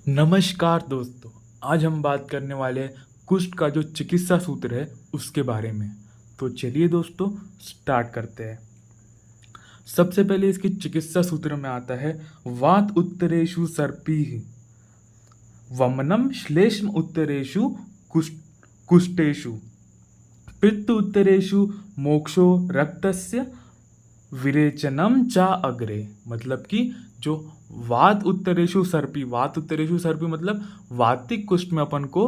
नमस्कार दोस्तों। आज हम बात करने वाले हैं कुष्ठ का जो चिकित्सा सूत्र है उसके बारे में। तो चलिए दोस्तों स्टार्ट करते हैं। सबसे पहले इसकी चिकित्सा सूत्र में आता है वात उत्तरेषु सर्पीः वमनम श्लेष्म उत्तरेषु कुष्ठ कुष्ठेषु पित्त उत्तरेषु मोक्षो रक्तस्य विरेचनम चा अग्रे। मतलब कि जो वात उत्तरेषु सर्पी मतलब वातिक कुष्ठ में अपन को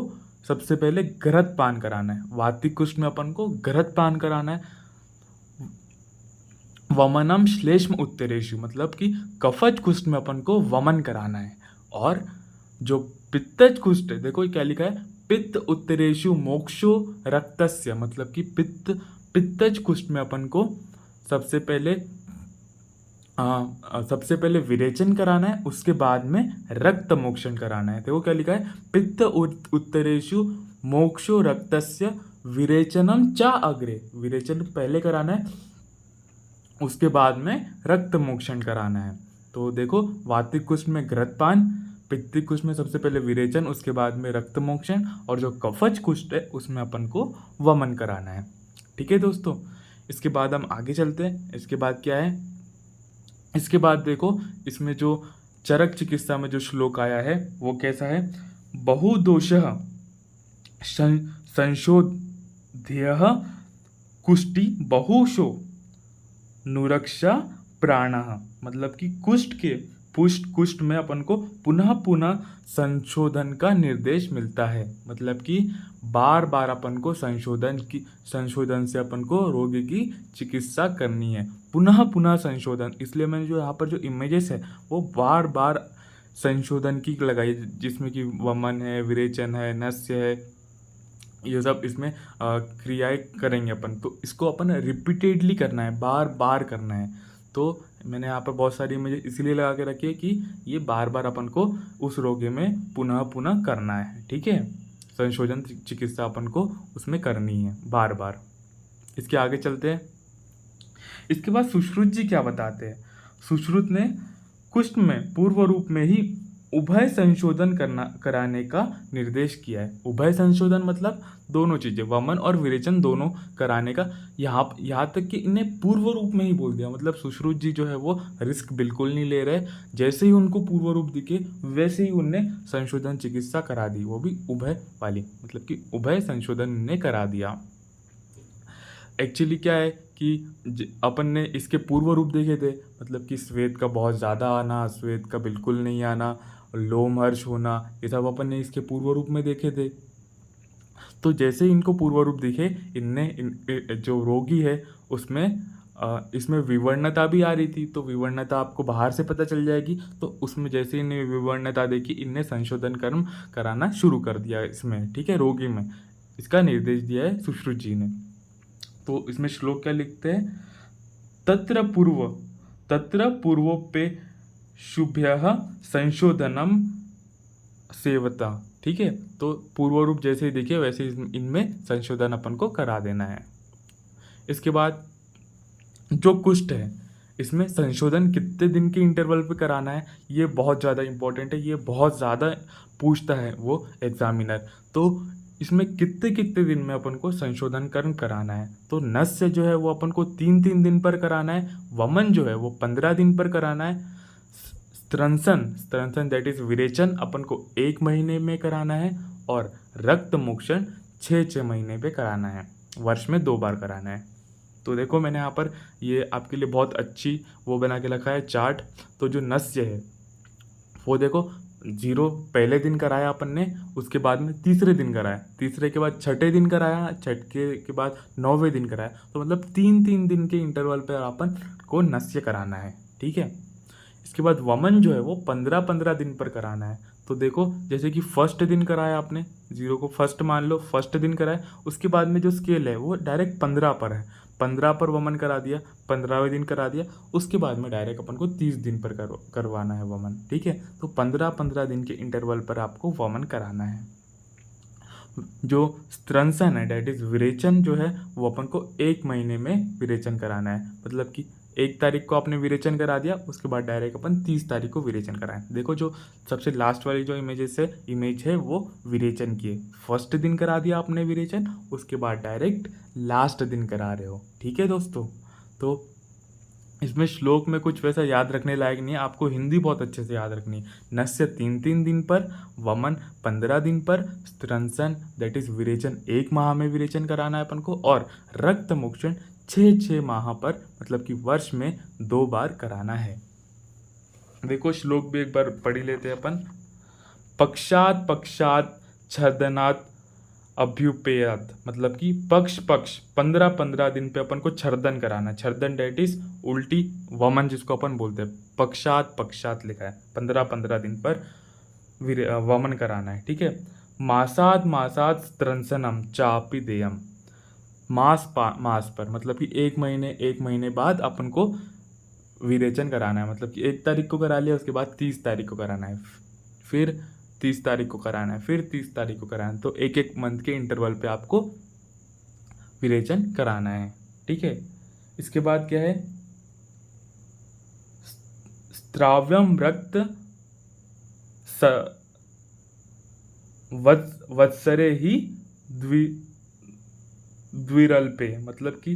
सबसे पहले घृत पान कराना है। वातिक कुष्ठ में अपन को घृत पान कराना है। वमनम श्लेष्म उत्तरेषु मतलब कि कफज कुष्ठ में अपन को वमन कराना है। और जो पित्तज कुष्ठ है, देखो ये क्या लिखा है, पित्त उत्तरेषु मोक्षो रक्तस्य मतलब कि पित्तज कुष्ठ में अपन को सबसे पहले विरेचन कराना है, उसके बाद में रक्त मोक्षण कराना है। देखो क्या लिखा है, पित्त उत्तरेषु मोक्षो रक्तस्य विरेचनम चा अग्रे। विरेचन पहले कराना है, उसके बाद में रक्त मोक्षण कराना है। तो देखो वातिक कुष्ठ में घृतपान, पित्तिक कुष्ठ में सबसे पहले विरेचन, उसके बाद में रक्त मोक्षण, और जो कफज कुष्ठ है उसमें अपन को वमन कराना है। ठीक है दोस्तों, इसके बाद हम आगे चलते हैं। इसके बाद क्या है, इसके बाद देखो इसमें जो चरक चिकित्सा में जो श्लोक आया है वो कैसा है, बहुदोषः संशोध्यः कुष्टि बहुशो नुरक्षा प्राणः। मतलब कि कुष्ठ में अपन को पुनः पुनः संशोधन का निर्देश मिलता है। मतलब कि बार बार अपन को संशोधन से अपन को रोगी की चिकित्सा करनी है, पुनः पुनः संशोधन। इसलिए मैंने जो यहाँ पर जो इमेजेस है वो बार बार संशोधन की लगाई, जिसमें कि वमन है, विरेचन है, नस्य है, ये सब इसमें क्रियाएं करेंगे अपन। तो इसको अपन रिपीटेडली करना है, बार बार करना है। तो मैंने यहाँ पर बहुत सारी इमेज इसीलिए लगा के रखी है कि ये बार बार अपन को उस रोगी में पुनः पुनः करना है। ठीक है, संशोधन चिकित्सा अपन को उसमें करनी है बार बार। इसके आगे चलते हैं। इसके बाद सुश्रुत जी क्या बताते हैं। सुश्रुत ने कुष्ठ में पूर्व रूप में ही उभय संशोधन कराने का निर्देश किया है। उभय संशोधन मतलब दोनों चीजें, वमन और विरेचन दोनों कराने का। यहाँ तक कि इन्हें पूर्व रूप में ही बोल दिया। मतलब सुश्रुत जी जो है वो रिस्क बिल्कुल नहीं ले रहे, जैसे ही उनको पूर्व रूप दिखे वैसे ही उनने संशोधन चिकित्सा करा दी, वो भी उभय वाली। मतलब कि उभय संशोधन ने करा दिया। एक्चुअली क्या है कि अपन ने इसके पूर्व रूप देखे थे, मतलब कि श्वेत का बहुत ज़्यादा आना, श्वेत का बिल्कुल नहीं आना, लोमहर्ष होना, ये सब अपन ने इसके पूर्व रूप में देखे थे। तो जैसे इनको पूर्व रूप दिखे, जो रोगी है उसमें इसमें विवर्णता भी आ रही थी। तो विवर्णता आपको बाहर से पता चल जाएगी। तो उसमें जैसे इन्हें विवर्णता देखी, इनने संशोधन कर्म कराना शुरू कर दिया इसमें। ठीक है, रोगी में इसका निर्देश दिया है सुश्रुत जी ने। तो इसमें श्लोक क्या लिखते हैं, तत्र पूर्वोपे शुभ्य संशोधनम सेवता। ठीक है, तो पूर्व रूप जैसे ही देखिए वैसे इनमें संशोधन अपन को करा देना है। इसके बाद जो कुष्ठ है, इसमें संशोधन कितने दिन के इंटरवल पे कराना है, ये बहुत ज़्यादा इंपॉर्टेंट है। ये बहुत ज़्यादा पूछता है वो एग्जामिनर। तो इसमें कितने कितने दिन में अपन को संशोधन कर्म कराना है। तो नस्य जो है वो अपन को 3-3 दिन पर कराना है। वमन जो है वो 15 दिन पर कराना है। स्त्रंसन दैट इज विरेचन अपन को 1 महीने में कराना है। और रक्त मोक्षण 6-6 महीने पे कराना है, वर्ष में 2 बार कराना है। तो देखो मैंने यहाँ पर ये आपके लिए बहुत अच्छी वो बना के रखा है चार्ट। तो जो नस्य है वो देखो 0 पहले दिन कराया अपन ने, उसके बाद में तीसरे दिन कराया, तीसरे के बाद छठे दिन कराया, छठे के बाद 9वें दिन कराया। तो मतलब 3-3 दिन के इंटरवल पर अपन को नस्य कराना है। ठीक है, इसके बाद वमन जो है वो 15-15 दिन पर कराना है। तो देखो जैसे कि फर्स्ट दिन कराया आपने, 0 को फर्स्ट मान लो, फर्स्ट दिन कराया, उसके बाद में जो स्केल है वो डायरेक्ट 15 पर है, 15 पर वमन करा दिया, 15वें दिन करा दिया, उसके बाद में डायरेक्ट अपन को 30 दिन पर करवाना है वमन। ठीक है, तो 15-15 दिन के इंटरवल पर आपको वमन कराना है। जो स्त्रंसन है डेट इज विरेचन जो है वो अपन को 1 महीने में विरेचन कराना है। मतलब कि 1 तारीख को आपने विरेचन करा दिया, उसके बाद डायरेक्ट अपन 30 तारीख को विरेचन कराएं। देखो जो सबसे लास्ट वाली जो इमेज है वो विरेचन की है। फर्स्ट दिन करा दिया आपने विरेचन, उसके बाद डायरेक्ट लास्ट दिन करा रहे हो। ठीक है दोस्तों, तो इसमें श्लोक में कुछ वैसा याद रखने लायक नहीं है, आपको हिंदी बहुत अच्छे से याद रखनी है। नस्य 3 दिन पर, वमन 15 दिन पर, स्त्रंसन दैट इज विरेचन 1 माह में विरेचन कराना है अपन को, और रक्त मोक्षण 6 माह पर, मतलब कि वर्ष में 2 बार कराना है। देखो श्लोक भी एक बार पढ़ ही लेते हैं अपन। पक्षात पक्षात छर्दनात् अभ्युपेयत, मतलब कि पक्ष 15 दिन पे अपन को छर्दन कराना है। छर्दन डेट इज उल्टी वमन जिसको अपन बोलते हैं। पक्षात लिखा है, 15 दिन पर वमन कराना है। ठीक है। मासाद स्त्रंसनम चापि देयम, मास पर, मतलब कि 1 महीने बाद अपन को विरेचन कराना है। मतलब कि 1 तारीख को करा लिया, उसके बाद 30 तारीख को कराना है, फिर 30 तारीख को कराना है, फिर 30 तारीख को कराना है। तो 1 मंथ के इंटरवल पे आपको विरेचन कराना है। ठीक है। इसके बाद क्या है, स्त्राव्यम रक्त वत्सरे ही द्विरल्पे, मतलब कि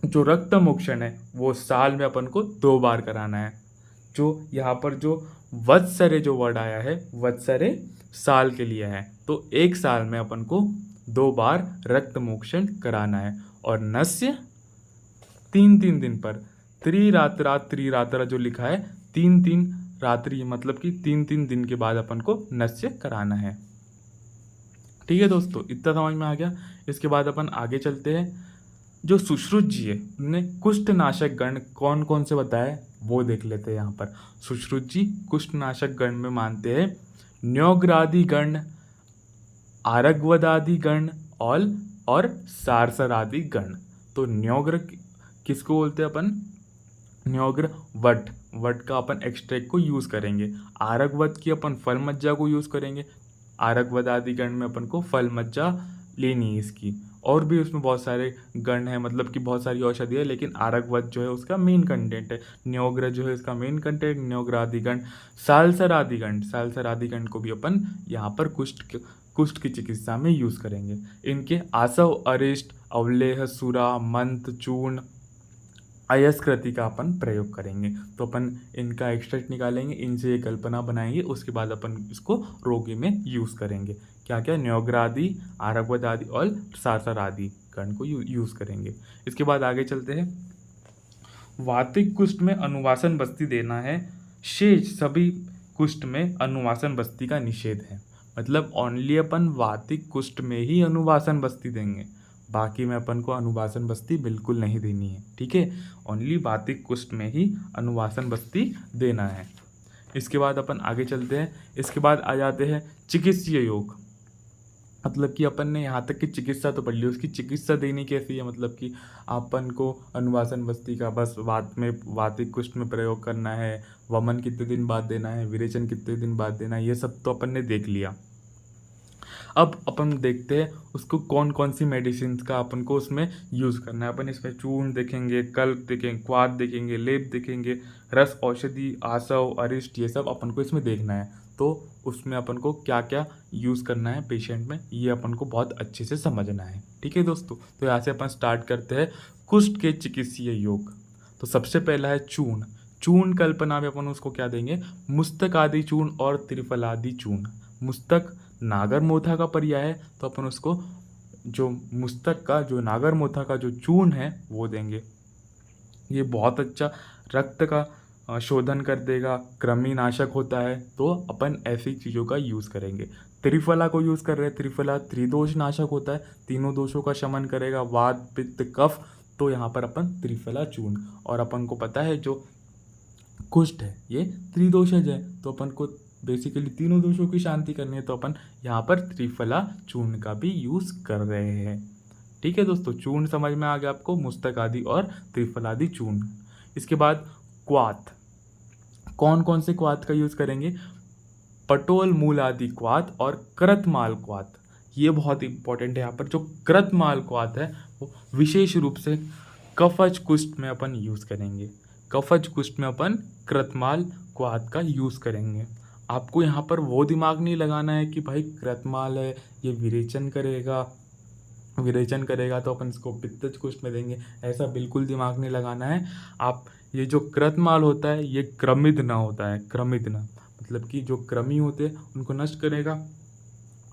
जो रक्त मोक्षण है वो साल में अपन को 2 बार कराना है। जो यहाँ पर जो वत्सरे जो वर्ड आया है, वत्सरे साल के लिए है, तो 1 साल में अपन को 2 बार रक्त मोक्षण कराना है। और नस्य 3 दिन पर, त्रिरात्रा जो लिखा है 3 रात्रि, मतलब कि 3 दिन के बाद अपन को नस्य कराना है। ठीक है दोस्तों, इतना समझ में आ गया। इसके बाद अपन आगे चलते हैं। जो सुश्रुत जी है उन्होंने कुष्ठनाशक गण कौन कौन से बताए वो देख लेते हैं। यहाँ पर सुश्रुत जी कुष्ठनाशक गण में मानते हैं न्योग्रादि गण, आरगवदादि गण और सारसरादि गण। तो न्योग्र किसको बोलते हैं अपन, न्योग्र वट का अपन एक्सट्रैक्ट को यूज़ करेंगे। आरगवद की अपन फल मज्जा को यूज़ करेंगे। आरगवद आदि गण में अपन को फल मज्जा लेनी है इसकी। और भी उसमें बहुत सारे गण हैं, मतलब कि बहुत सारी औषधि है, लेकिन आरगवद जो है उसका मेन कंटेंट है। न्योग्र जो है इसका मेन कंटेंट, न्योग्र आदि गण। सालसर आदि गण को भी अपन यहाँ पर कुष्ठ की चिकित्सा में यूज़ करेंगे। इनके आसव, अरिष्ट, अवलेह, सुरा, मंत्र, चूर्ण, अयस्कृति का अपन प्रयोग करेंगे। तो अपन इनका एक्सट्रैक्ट निकालेंगे, इनसे ये कल्पना बनाएंगे, उसके बाद अपन इसको रोगी में यूज़ करेंगे। क्या क्या, न्योग्रादि, आरगवद आदि और सारसर आदि गण को यूज़ करेंगे। इसके बाद आगे चलते हैं। वातिक कुष्ठ में अनुवासन बस्ती देना है, शेष सभी कुष्ठ में अनुवासन बस्ती का निषेध है। मतलब ओनली अपन वातिक कुष्ठ में ही अनुवासन बस्ती देंगे, बाकी में अपन को अनुवासन बस्ती बिल्कुल नहीं देनी है। ठीक है, ओनली वातिक कुष्ठ में ही अनुवासन बस्ती देना है। इसके बाद अपन आगे चलते हैं। इसके बाद आ जाते हैं चिकित्सीय योग। मतलब कि अपन ने यहाँ तक की चिकित्सा तो पढ़ ली, उसकी चिकित्सा देनी कैसी है। मतलब कि अपन को अनुवासन बस्ती का बस वातिक कुष्ठ में प्रयोग करना है, वमन कितने दिन बाद देना है, विरेचन कितने दिन बाद देना है, ये सब तो अपन ने देख लिया। अब अपन देखते हैं उसको कौन कौन सी मेडिसिन का अपन को उसमें यूज़ करना है। अपन इसमें चूर्ण देखेंगे, कल्प देखेंगे, क्वाथ देखेंगे, लेप देखेंगे, रस औषधि, आसव, अरिष्ट, ये सब अपन को इसमें देखना है। तो उसमें अपन को क्या क्या यूज़ करना है पेशेंट में, ये अपन को बहुत अच्छे से समझना है। ठीक है दोस्तों, तो यहाँ से अपन स्टार्ट करते हैं कुष्ठ के चिकित्सीय योग। तो सबसे पहला है चूर्ण। चूर्ण कल्पना में अपन उसको क्या देंगे, मुस्तक आदि चूर्ण और त्रिफलादि चूर्ण। मुस्तक नागर मोथा का पर्याय है, तो अपन उसको जो मुस्तक का जो नागर मोथा का जो चूर्ण है वो देंगे। ये बहुत अच्छा रक्त का शोधन कर देगा, कृमिनाशक होता है, तो अपन ऐसी चीज़ों का यूज़ करेंगे। त्रिफला को यूज़ कर रहे हैं, त्रिफला त्रिदोष नाशक होता है, तीनों दोषों का शमन करेगा, वात, पित्त, कफ, तो यहाँ पर अपन त्रिफला चूर्ण। और अपन को पता है जो कुष्ठ है ये त्रिदोषज है, तो अपन को बेसिकली तीनों दोषों की शांति करनी है, तो अपन यहाँ पर त्रिफला चूर्ण का भी यूज़ कर रहे हैं। ठीक है दोस्तों, चूर्ण समझ में आ गया आपको, मुस्तक आदि और त्रिफलादि चूर्ण। इसके बाद क्वाथ। कौन कौन से क्वाथ का यूज़ करेंगे, पटोल मूल आदि क्वाथ और कृतमाल क्वाथ। ये बहुत इंपॉर्टेंट है। यहाँ पर जो कृतमाल क्वाथ है वो विशेष रूप से कफज कुष्ठ में अपन यूज़ करेंगे। कफज कुष्ठ में अपन कृतमाल क्वाथ का यूज़ करेंगे। आपको यहाँ पर वो दिमाग नहीं लगाना है कि भाई कृतमाल है ये विरेचन करेगा तो अपन इसको पित्तज कुष्ठ में देंगे, ऐसा बिल्कुल दिमाग नहीं लगाना है। आप ये जो कृतमाल होता है ये क्रमिद होता है, क्रमिद मतलब कि जो कृमि होते हैं उनको नष्ट करेगा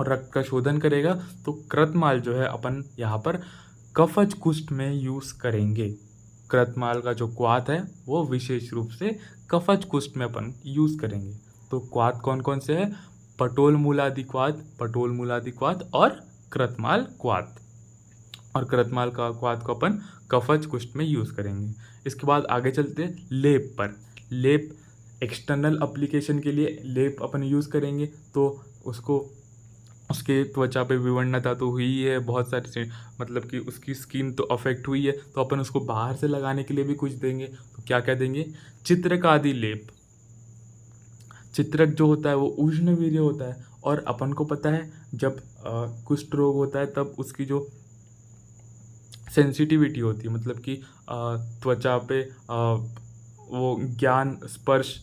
और रक्त का शोधन करेगा। तो कृतमाल जो है अपन यहाँ पर कफज कुष्ठ में यूज़ करेंगे। कृतमाल का जो क्वाथ है वो विशेष रूप से कफज कुष्ठ में अपन यूज़ करेंगे। तो क्वाथ कौन कौन से हैं? पटोल मूलादि क्वाथ और कृतमाल क्वाथ। और कृतमाल का क्वाथ को अपन कफज कुष्ठ में यूज़ करेंगे। इसके बाद आगे चलते हैं लेप पर। लेप एक्सटर्नल एप्लीकेशन के लिए लेप अपन यूज़ करेंगे। तो उसके त्वचा पे विवन्नता तो हुई है, बहुत सारी से मतलब कि उसकी स्किन तो अफेक्ट हुई है, तो अपन उसको बाहर से लगाने के लिए भी कुछ देंगे। तो क्या क्या देंगे? चित्रक आदि लेप। चित्रक जो होता है वो उष्णवीर्य होता है और अपन को पता है जब कुष्ठ रोग होता है तब उसकी जो सेंसिटिविटी होती है, मतलब कि त्वचा पे वो ज्ञान स्पर्श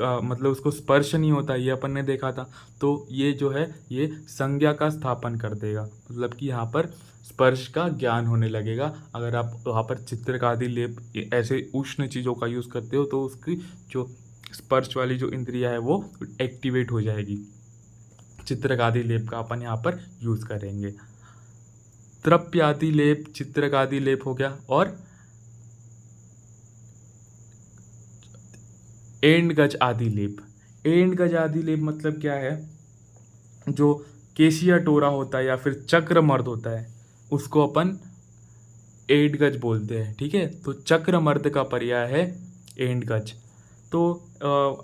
मतलब उसको स्पर्श नहीं होता, ये अपन ने देखा था। तो ये जो है ये संज्ञा का स्थापन कर देगा, मतलब कि यहाँ पर स्पर्श का ज्ञान होने लगेगा। अगर आप वहाँ पर चित्रक आदि लेप ऐसे उष्ण चीज़ों का यूज़ करते हो तो उसकी जो स्पर्श वाली जो इंद्रिया है वो एक्टिवेट हो जाएगी। चित्रक आदि लेप का अपन यहाँ पर यूज़ करेंगे। त्रप्यादि लेप, चित्रक आदि लेप हो गया। और एंडगज आदि लेप। एंडगज आदि लेप मतलब क्या है? जो केशिया टोरा होता है या फिर चक्रमर्द होता है उसको अपन एंडगज बोलते हैं, ठीक है। तो चक्रमर्द का पर्याय है एंडगज। तो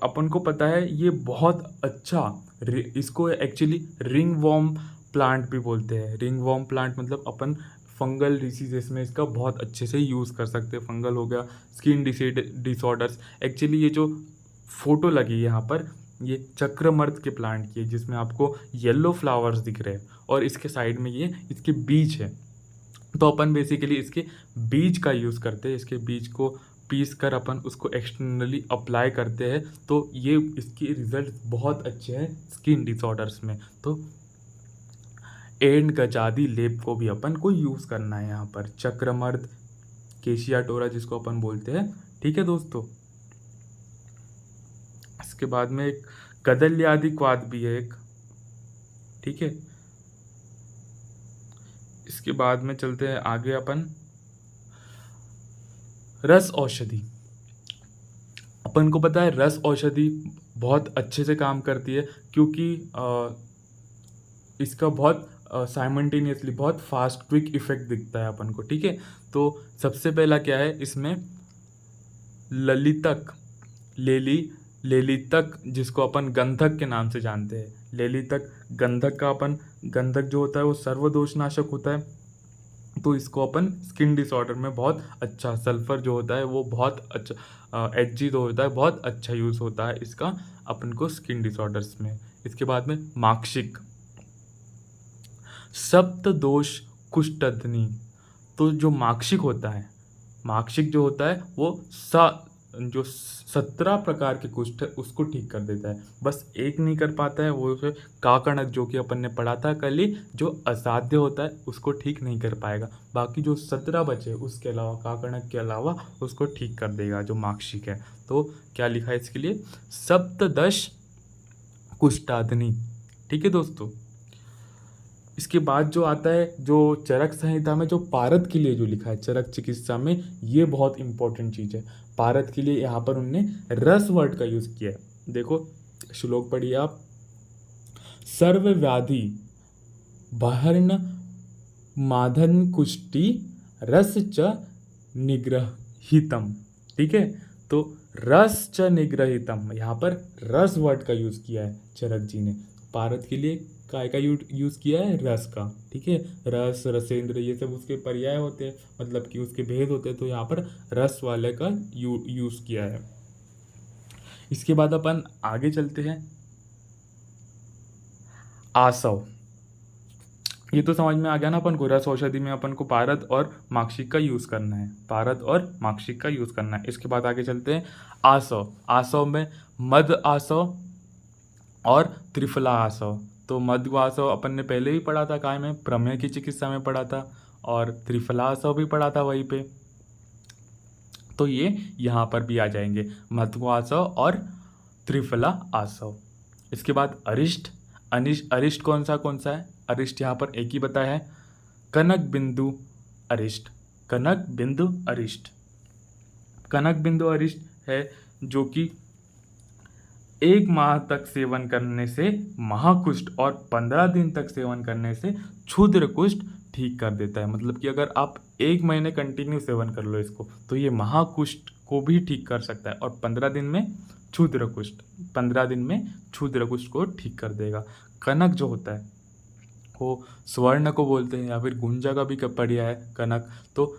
अपन को पता है ये बहुत अच्छा, इसको एक्चुअली रिंग वॉर्म प्लांट भी बोलते हैं। रिंग वॉर्म प्लांट मतलब अपन फंगल डिसीजेस में इसका बहुत अच्छे से यूज़ कर सकते हैं। फंगल हो गया, स्किन डिसऑर्डर्स। एक्चुअली ये जो फोटो लगी है यहाँ पर ये चक्रमर्द के प्लांट की है, जिसमें आपको येलो फ्लावर्स दिख रहे हैं और इसके साइड में ये इसके बीज है। तो अपन बेसिकली इसके बीज का यूज़ करते हैं। इसके बीज को पीस कर अपन उसको एक्सटर्नली अप्लाई करते हैं, तो ये इसकी रिजल्ट बहुत अच्छे हैं स्किन डिसऑर्डर्स में। तो एंड गजादी लेप को भी अपन को यूज़ करना है यहाँ पर। चक्रमर्द, केशिया टोरा जिसको अपन बोलते हैं, ठीक है दोस्तों। इसके बाद में एक कदल्यादि क्वाथ भी है एक, ठीक है। इसके बाद में चलते हैं आगे अपन। रस औषधि। अपन को पता है रस औषधि बहुत अच्छे से काम करती है, क्योंकि इसका बहुत साइमल्टेनियसली बहुत फास्ट क्विक इफेक्ट दिखता है अपन को, ठीक है। तो सबसे पहला क्या है इसमें? ललितक, लेलितक जिसको अपन गंधक के नाम से जानते हैं। लेलितक गंधक का अपन, गंधक जो होता है वो सर्वदोषनाशक होता है। तो इसको अपन स्किन डिसऑर्डर में बहुत अच्छा, सल्फर जो होता है वो बहुत अच्छा, एचजी जो होता है बहुत अच्छा यूज़ होता है इसका अपन को स्किन डिसऑर्डर्स में। इसके बाद में माक्षिक, सप्त दोष कुष्ठध्नि। तो जो माक्षिक होता है, माक्षिक जो होता है वो जो 17 प्रकार के कुष्ठ है उसको ठीक कर देता है। बस एक नहीं कर पाता है, वो काकणक जो कि अपन ने पढ़ा था कल ही, जो असाध्य होता है उसको ठीक नहीं कर पाएगा। बाकी जो 17 बचे उसके अलावा, काकणक के अलावा, उसको ठीक कर देगा जो माक्षिक है। तो क्या लिखा है इसके लिए? सप्तदश कुष्ठाध्नि, ठीक है दोस्तों। इसके बाद जो आता है, जो चरक संहिता में जो पारद के लिए जो लिखा है, चरक चिकित्सा में, ये बहुत इंपॉर्टेंट चीज़ है। पारद के लिए यहाँ पर उनने रस वर्ड का यूज़ किया है। देखो श्लोक पढ़िए आप। सर्व व्याधि बहर्ण माधन कुष्टि रस च निग्रहितम, ठीक है। तो रस च निग्रहितम, यहाँ पर रस वर्ड का यूज़ किया है चरक जी ने। पारद के लिए काय का यूज़ किया है? रस का, ठीक है। रस, रसेंद्र, ये सब उसके पर्याय होते हैं, मतलब कि उसके भेद होते हैं। तो यहाँ पर रस वाले का यूज़ किया है। इसके बाद अपन आगे चलते हैं। आसव। ये तो समझ में आ गया ना अपन को, रस औषधि में अपन को पारद और माक्षिक का यूज़ करना है, पारद और माक्षिक का यूज़ करना है। इसके बाद आगे चलते हैं आसव। आसव में मद आसव और त्रिफला आसव। तो मद आसव अपन ने पहले ही पढ़ा था, काय में, प्रमेय की चिकित्सा में पढ़ा था, और त्रिफला आसव भी पढ़ा था वहीं पे। तो ये यहाँ पर भी आ जाएंगे, मध्व आसव और त्रिफला आसव। इसके बाद अरिष्ट। अरिष्ट कौन सा है? अरिष्ट यहाँ पर एक ही बताया है, कनक बिंदु अरिष्ट। कनक बिंदु अरिष्ट, कनक बिंदु अरिष्ट है जो कि 1 माह तक सेवन करने से महाकुष्ठ और 15 दिन तक सेवन करने से क्षुद्र कुष्ठ ठीक कर देता है। मतलब कि अगर आप 1 महीने कंटिन्यू सेवन कर लो इसको, तो ये महाकुष्ठ को भी ठीक कर सकता है, और 15 दिन में क्षुद्र कुष्ठ, 15 दिन में क्षुद्र कुष्ठ को ठीक कर देगा। कनक जो होता है वो स्वर्ण को बोलते हैं, या फिर गुंजा का भी बढ़िया है कनक। तो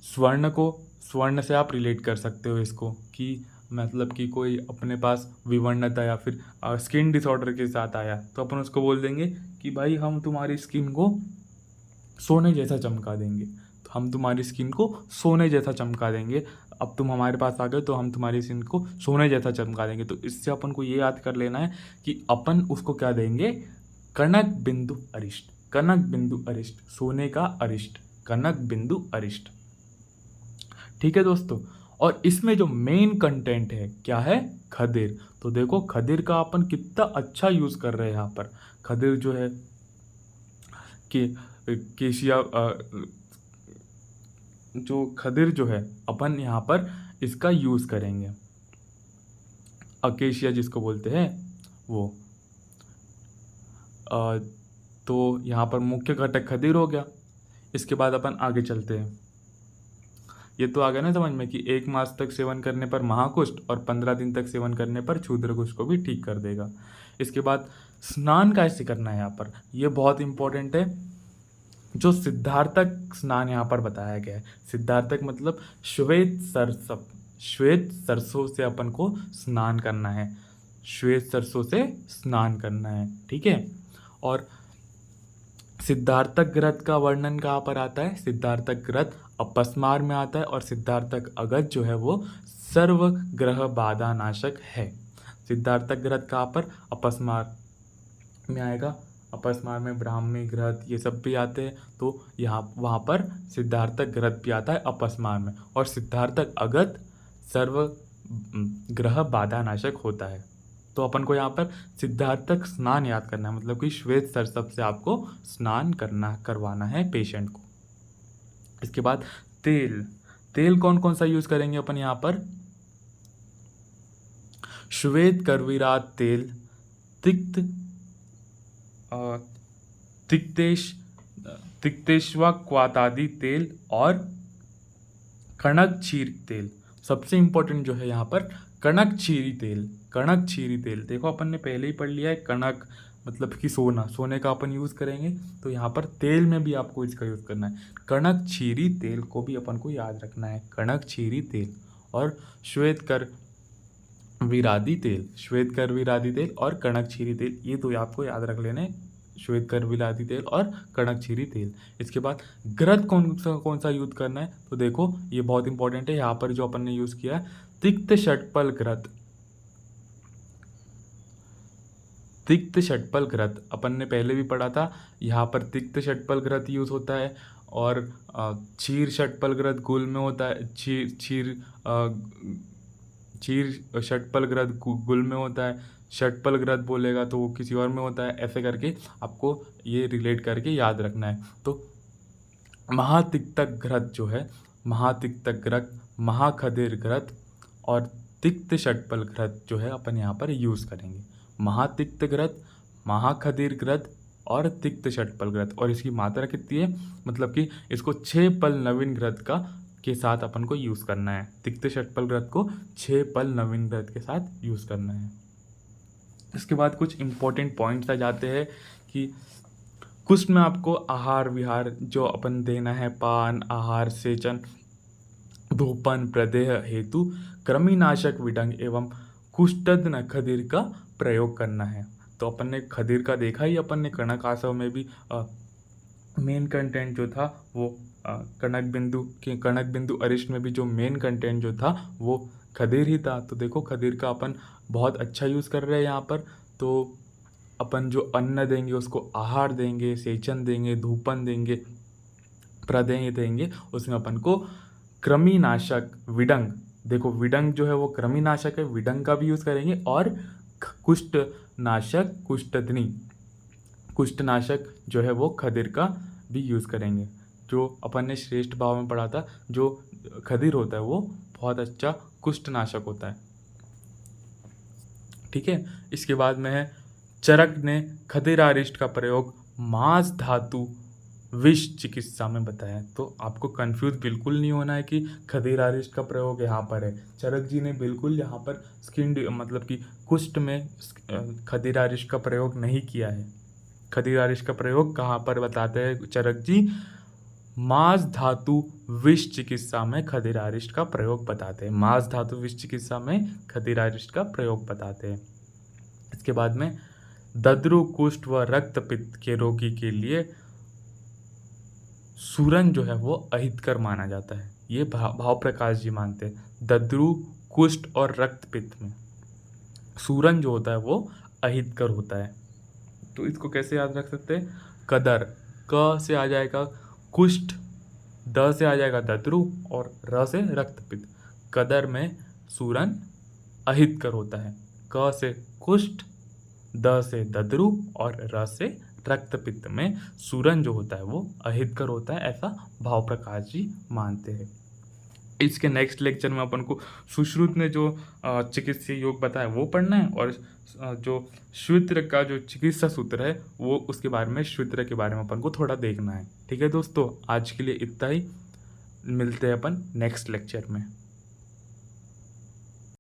स्वर्ण से आप रिलेट कर सकते हो इसको, कि मतलब कि कोई अपने पास विवर्णता या फिर स्किन डिसऑर्डर के साथ आया, तो अपन उसको बोल देंगे कि भाई हम तुम्हारी स्किन को सोने जैसा चमका देंगे, तो हम तुम्हारी स्किन को सोने जैसा चमका देंगे, अब तुम हमारे पास आ गए तो हम तुम्हारी स्किन को सोने जैसा चमका देंगे। तो इससे अपन को ये याद कर लेना है कि अपन उसको क्या देंगे, कनक बिंदु अरिष्ट। कनक बिंदु अरिष्ट, सोने का अरिष्ट, कनक बिंदु अरिष्ट। ठीक है दोस्तों, और इसमें जो मेन कंटेंट है क्या है, खदिर। तो देखो खदिर का अपन कितना अच्छा यूज कर रहे हैं यहाँ पर। खदिर जो है कि केशिया, जो खदिर जो है अपन यहाँ पर इसका यूज करेंगे, अकेशिया जिसको बोलते हैं वो। तो यहाँ पर मुख्य घटक खदिर हो गया। इसके बाद अपन आगे चलते हैं। ये तो आ गया ना समझ में कि 1 मास तक सेवन करने पर महाकुष्ठ और 15 दिन तक सेवन करने पर क्षुद्र कुष्ठ को भी ठीक कर देगा। इसके बाद स्नान कैसे करना है यहाँ पर, ये बहुत इंपॉर्टेंट है। जो सिद्धार्थक स्नान यहाँ पर बताया गया है, सिद्धार्थक मतलब श्वेत सरसप, श्वेत सरसों से अपन को स्नान करना है, श्वेत सरसों से स्नान करना है। ठीक है, और सिद्धार्थक ग्रत का वर्णन कहाँ पर आता है, सिद्धार्थक ग्रत अपस्मार में आता है, और सिद्धार्थक अगत जो है वो सर्वग्रह बाधा नाशक है। सिद्धार्थक ग्रत कहाँ पर, अपस्मार में आएगा, अपस्मार में ब्राह्मी ग्रत ये सब भी आते हैं, तो यहाँ वहाँ पर सिद्धार्थक ग्रत भी आता है अपस्मार में, और सिद्धार्थक अगत सर्वग्रह बाधा नाशक होता है। तो अपन को यहाँ पर सिद्धार्थक स्नान याद करना है, मतलब कि श्वेत सरसप से आपको स्नान करवाना है पेशेंट को। इसके बाद तेल। तेल कौन कौन सा यूज करेंगे अपन यहाँ पर, श्वेत करविरात तेल, तिक्तेश्वा क्वातादि तेल, और कणक क्षीर तेल। सबसे इंपॉर्टेंट जो है यहाँ पर कणक क्षीरी तेल। कणक क्षीरी तेल देखो अपन ने पहले ही पढ़ लिया है, कणक मतलब कि सोना, सोने का अपन यूज़ करेंगे, तो यहाँ पर तेल में भी आपको इसका यूज़ करना है। कणक क्षीरी तेल को भी अपन को याद रखना है, कणक क्षीरी तेल, और श्वेत कर विरादी तेल, श्वेत कर विरादी तेल और कणक क्षीरी तेल, ये तो आपको याद रख लेने, श्वेत कर विरादी तेल और कणक क्षीरी तेल। इसके बाद ग्रत कौन सा यूज करना है, तो देखो ये बहुत इंपॉर्टेंट है। यहाँ पर जो अपन ने यूज़ किया है तिक्त षटपल ग्रत, तिक्त षटपल ग्रत अपन ने पहले भी पढ़ा था। यहाँ पर तिक्त षटपल ग्रत यूज होता है, और क्षीर षटपल ग्रत गुल में होता है, क्षीर षटपल ग्रत गुल में होता है, षटपल ग्रत बोलेगा तो वो किसी और में होता है। ऐसे करके आपको ये रिलेट करके याद रखना है। तो महातिक्तक ग्रत जो है, महातिक्तक ग्रत, महाखदिर ग्रत और तिक्त षटपल ग्रत जो है अपन यहाँ पर यूज़ करेंगे। महातिक्त ग्रत, महाखदिर ग्रत और तिक्त षटपल ग्रत, और इसकी मात्रा कितनी है, मतलब कि इसको 6 पल नवीन ग्रत का के साथ अपन को यूज़ करना है। तिक्त षटपल ग्रत को 6 पल नवीन ग्रत के साथ यूज़ करना है। इसके बाद कुछ इंपॉर्टेंट पॉइंट्स आ जाते हैं कि कुष्ठ में आपको आहार विहार जो अपन देना है, पान, आहार, सेचन, धूपन, प्रदेह हेतु कृमिनाशक विडंग एवं कुष्ठदन खदिर का प्रयोग करना है। तो अपन ने खदिर का देखा ही, अपन ने कणक आसव में भी मेन कंटेंट जो था वो कणक बिंदु अरिष्ट में भी जो मेन कंटेंट जो था वो खदीर ही था। तो देखो खदीर का अपन बहुत अच्छा यूज़ कर रहे हैं यहाँ पर। तो अपन जो अन्न देंगे उसको आहार देंगे, सेचन देंगे, धूपन देंगे, प्रदेय देंगे, उसमें अपन को कृमिनाशक विडंग, देखो विडंग जो है वो कृमिनाशक है, विडंग का भी यूज़ करेंगे, और कुष्ठनाशक कुष्ठनाशक जो है वो खदीर का भी यूज़ करेंगे। जो अपन ने श्रेष्ठ भाव में पढ़ा था, जो खदीर होता है वो बहुत अच्छा कुष्ठनाशक होता है। ठीक है, इसके बाद में है चरक ने खदीरारिष्ट का प्रयोग मांस धातु विष चिकित्सा में बताया। तो आपको कंफ्यूज बिल्कुल नहीं होना है कि खदीरारिष्ट का प्रयोग यहाँ पर है। चरक जी ने बिल्कुल यहाँ पर मतलब कि कुष्ठ में खदीरारिष्ट का प्रयोग नहीं किया है। खदीरारिष्ट का प्रयोग कहाँ पर बताते हैं चरक जी? मांस धातु विष चिकित्सा में खदीरारिष्ट का प्रयोग बताते हैं। मांस धातु विष चिकित्सा में खदीरारिष्ट का प्रयोग बताते हैं। इसके बाद में दद्रु, कुष्ठ व रक्तपित्त के रोगी के लिए सूरन जो है वो अहितकर माना जाता है। ये भाव प्रकाश जी मानते हैं। दद्रु, कुष्ठ और रक्तपित्त में सूरन जो होता है वो अहितकर होता है। तो इसको कैसे याद रख सकते हैं? कदर, क से आ जाएगा कुष्ठ, द से आ जाएगा दद्रु और र से रक्तपित्त। कदर में सूरन अहितकर होता है। क से कुष्ठ, द से दद्रु और र से रक्तपित्त में सूरन जो होता है वो अहितकर होता है, ऐसा भाव प्रकाश जी मानते हैं। इसके नेक्स्ट लेक्चर में अपन को सुश्रुत ने जो चिकित्सीय योग बताया वो पढ़ना है, और जो श्वित्र का जो चिकित्सा सूत्र है वो उसके बारे में, श्वित्र के बारे में अपन को थोड़ा देखना है। ठीक है दोस्तों, आज के लिए इतना ही। मिलते हैं अपन नेक्स्ट लेक्चर में।